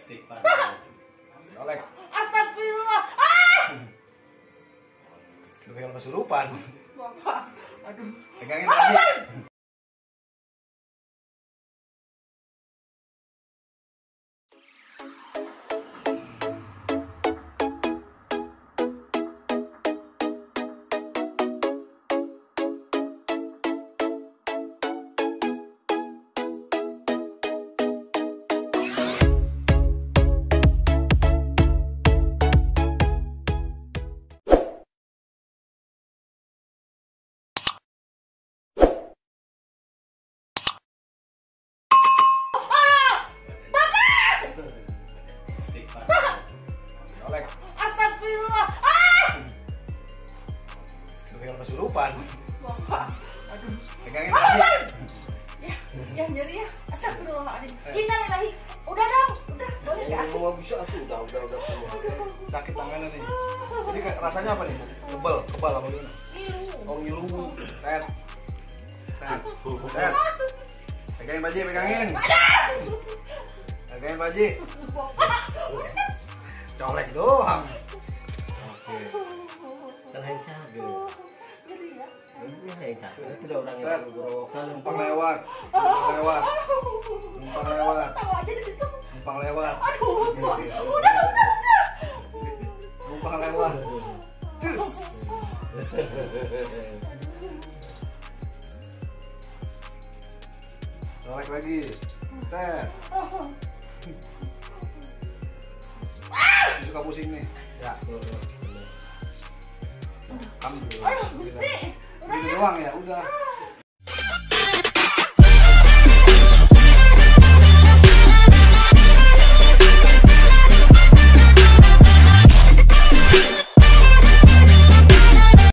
Istighfar. Oleh. Astagfirullah. Lu kayak kesurupan. Bapak. Aduh. Pegangin lagi. Istighfar. Oleh. Astagfirullah. Lu kayak kesurupan. Bapak. Aduh. Pegangin lagi. Ya nyeri ya. Astagfirullahaladzim. Innalillahi. Udah dong. Udah. Boleh nggak? Mau bisa aku udah. Sakit tangannya nih. Jadi rasanya apa nih? Kebal apa gimana? Oh ngilu. Tet. Pegangin Baji, pegangin. Pegangin Baji. Colek doang. Oke. Kan yang cager. Ngeri ya. Ini yang cager. Tidak orang yang bergerokan. Numpang lewat. Tahu aja di situ. Numpang lewat. Aduh. Udah. Numpang lewat. Cus. Colek lagi. Tet. Suka pusing nih. Ya. Alhamdulillah. Aduh, Gusti. Gitu doang ya, udah.